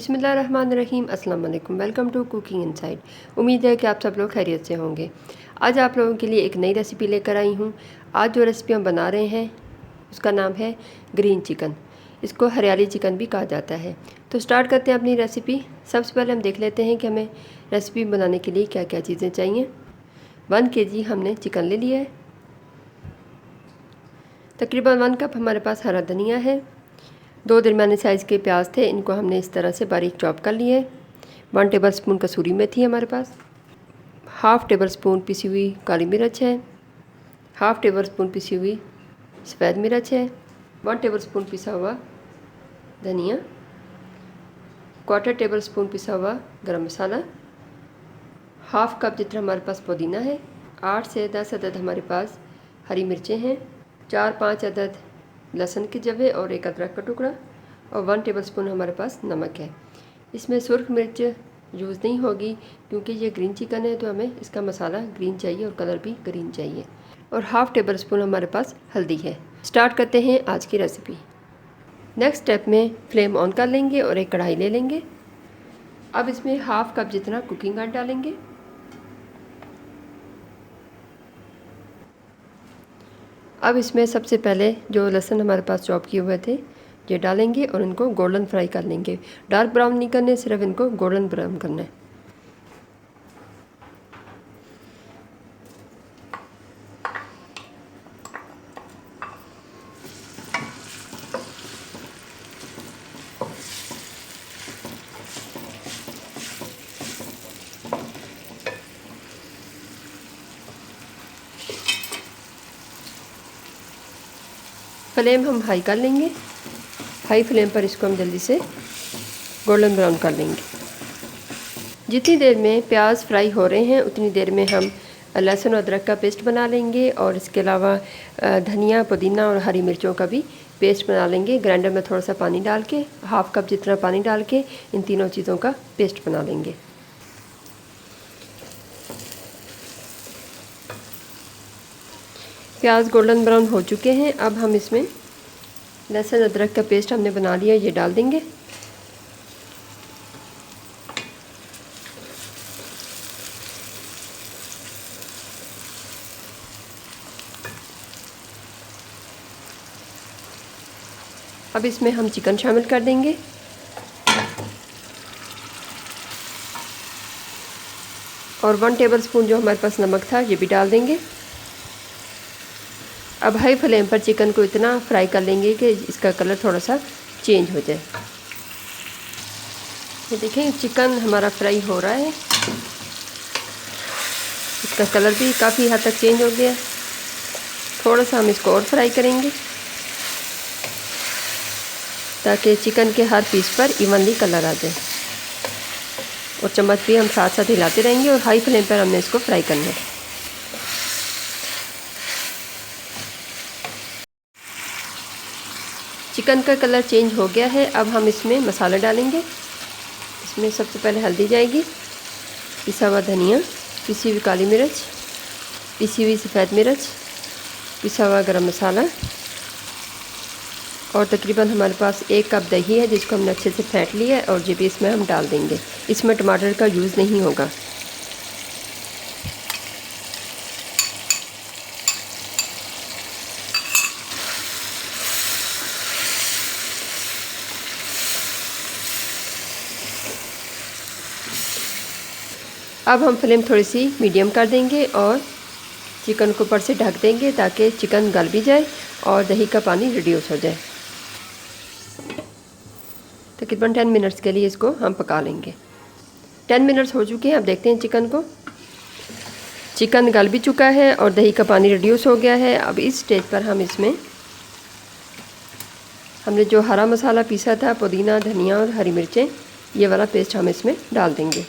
बिस्मिल्लाहिर्रहमानिर्रहीम। अस्सलाम वालेकुम। Welcome to cooking inside. उम्मीद है कि आप सब लोग खैरियत से होंगे। आज आप लोगों के लिए एक नई रेसिपी लेकर आई हूँ। आज जो रेसिपी हम बना रहे हैं उसका नाम है ग्रीन चिकन। इसको हरियाली चिकन भी कहा जाता है। तो स्टार्ट करते हैं अपनी रेसिपी। सबसे पहले हम देख लेते हैं कि हमें रेसिपी बनाने के लिए क्या क्या चीज़ें चाहिए। 1 kg हमने चिकन ले लिया है। तकरीबन 1 कप हमारे पास हरा धनिया है। 2 दरमियाने साइज़ के प्याज थे, इनको हमने इस तरह से बारीक चॉप कर लिए। 1 टेबलस्पून कसूरी मेथी हमारे पास। 1/2 टेबलस्पून पिसी हुई काली मिर्च है। 1/2 टेबलस्पून पिसी हुई सफ़ेद मिर्च है। 1 टेबलस्पून पिसा हुआ धनिया। 1/4 टेबलस्पून पिसा हुआ गरम मसाला। 1/2 कप जितना हमारे पास पुदीना है। 8 से 10 अदद हमारे पास हरी मिर्चें हैं। 4-5 अदद लहसुन के जवे और 1 अदरक का टुकड़ा और 1 टेबलस्पून हमारे पास नमक है। इसमें सुर्ख मिर्च यूज़ नहीं होगी क्योंकि ये ग्रीन चिकन है, तो हमें इसका मसाला ग्रीन चाहिए और कलर भी ग्रीन चाहिए। और 1/2 टेबलस्पून हमारे पास हल्दी है। स्टार्ट करते हैं आज की रेसिपी। नेक्स्ट स्टेप में फ्लेम ऑन कर लेंगे और एक कढ़ाई ले लेंगे। अब इसमें 1/2 कप जितना कुकिंग ऑयल डालेंगे। अब इसमें सबसे पहले जो लहसुन हमारे पास चॉप किए हुए थे ये डालेंगे और इनको गोल्डन फ्राई कर लेंगे। डार्क ब्राउन नहीं करने, सिर्फ इनको गोल्डन ब्राउन करना है। फ्लेम हम हाई कर लेंगे। हाई फ्लेम पर इसको हम जल्दी से गोल्डन ब्राउन कर लेंगे। जितनी देर में प्याज फ्राई हो रहे हैं उतनी देर में हम लहसुन और अदरक का पेस्ट बना लेंगे और इसके अलावा धनिया, पुदीना और हरी मिर्चों का भी पेस्ट बना लेंगे। ग्राइंडर में थोड़ा सा पानी डाल के 1/2 कप जितना पानी डाल के इन तीनों चीज़ों का पेस्ट बना लेंगे। प्याज गोल्डन ब्राउन हो चुके हैं। अब हम इसमें लहसुन अदरक का पेस्ट हमने बना लिया, ये डाल देंगे। अब इसमें हम चिकन शामिल कर देंगे। और 1 टेबलस्पून जो हमारे पास नमक था ये भी डाल देंगे। अब हाई फ्लेम पर चिकन को इतना फ्राई कर लेंगे कि इसका कलर थोड़ा सा चेंज हो जाए। ये देखें चिकन हमारा फ्राई हो रहा है, इसका कलर भी काफ़ी हद तक चेंज हो गया। थोड़ा सा हम इसको और फ्राई करेंगे ताकि चिकन के हर पीस पर इवनली कलर आ जाए। और चम्मच भी हम साथ साथ हिलाते रहेंगे और हाई फ्लेम पर हमने इसको फ्राई करना है। चिकन का कलर चेंज हो गया है। अब हम इसमें मसाला डालेंगे। इसमें सबसे पहले हल्दी जाएगी, पिसा हुआ धनिया, पिसी हुई काली मिर्च, पिसी हुई सफ़ेद मिर्च, पिसा हुआ गरम मसाला और तकरीबन हमारे पास 1 कप दही है जिसको हमने अच्छे से फेंट लिया है और ये भी इसमें हम डाल देंगे। इसमें टमाटर का यूज़ नहीं होगा। अब हम फ्लेम थोड़ी सी मीडियम कर देंगे और चिकन को ऊपर से ढक देंगे ताकि चिकन गल भी जाए और दही का पानी रिड्यूस हो जाए। तकरीबन 10 मिनट्स के लिए इसको हम पका लेंगे। 10 मिनट्स हो चुके हैं। अब देखते हैं चिकन को। चिकन गल भी चुका है और दही का पानी रिड्यूस हो गया है। अब इस स्टेज पर हम इसमें हमने जो हरा मसाला पीसा था, पुदीना, धनिया और हरी मिर्चें, ये वाला पेस्ट हम इसमें डाल देंगे।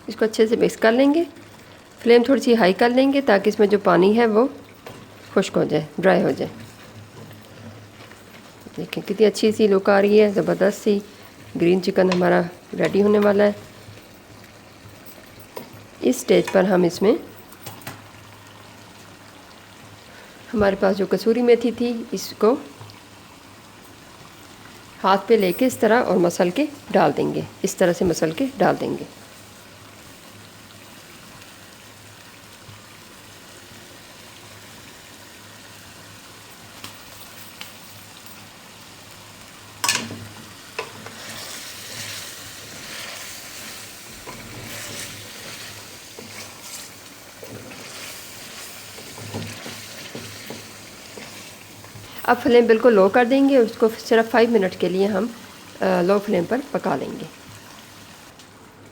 इसको अच्छे से मिक्स कर लेंगे। फ्लेम थोड़ी सी हाई कर लेंगे ताकि इसमें जो पानी है वो खुश्क हो जाए, ड्राई हो जाए। देखें कितनी अच्छी सी लुक आ रही है, ज़बरदस्त सी। ग्रीन चिकन हमारा रेडी होने वाला है। इस स्टेज पर हम इसमें हमारे पास जो कसूरी मेथी थी इसको हाथ पे लेके इस तरह और मसल के डाल देंगे, इस तरह से मसल के डाल देंगे। अब फ्लेम बिल्कुल लो कर देंगे, उसको सिर्फ 5 मिनट के लिए हम लो फ्लेम पर पका लेंगे,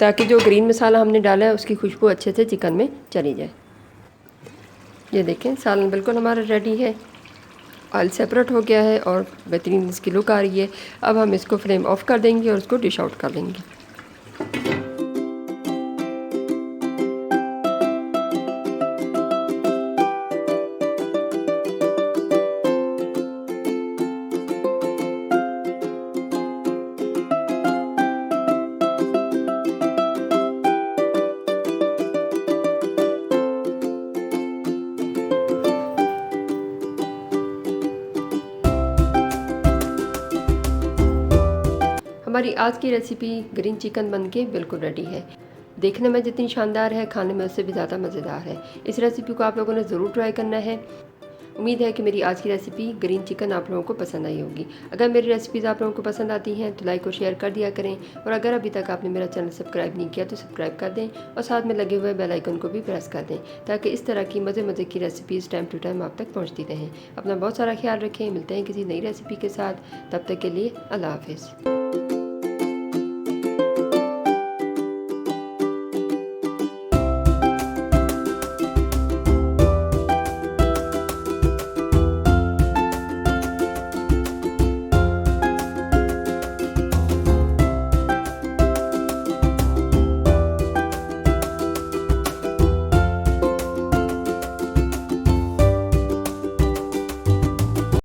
ताकि जो ग्रीन मसाला हमने डाला है उसकी खुशबू अच्छे से चिकन में चली जाए। ये देखें सालन बिल्कुल हमारा रेडी है, ऑयल सेपरेट हो गया है और बेहतरीन इसकी लुक आ रही है। अब हम इसको फ्लेम ऑफ कर देंगे और उसको डिश आउट कर लेंगे। हमारी आज की रेसिपी ग्रीन चिकन बनके बिल्कुल रेडी है। देखने में जितनी शानदार है, खाने में उससे भी ज़्यादा मज़ेदार है। इस रेसिपी को आप लोगों ने ज़रूर ट्राई करना है। उम्मीद है कि मेरी आज की रेसिपी ग्रीन चिकन आप लोगों को पसंद आई होगी। अगर मेरी रेसिपीज़ आप लोगों को पसंद आती हैं तो लाइक और शेयर कर दिया करें, और अगर अभी तक आपने मेरा चैनल सब्सक्राइब नहीं किया तो सब्सक्राइब कर दें और साथ में लगे हुए बेल आइकन को भी प्रेस कर दें, ताकि इस तरह की मज़े की रेसिपीज़ टाइम टू टाइम आप तक पहुँचती रहें। अपना बहुत सारा ख्याल रखें। मिलते हैं किसी नई रेसिपी के साथ, तब तक के लिए अल्लाह हाफिज़।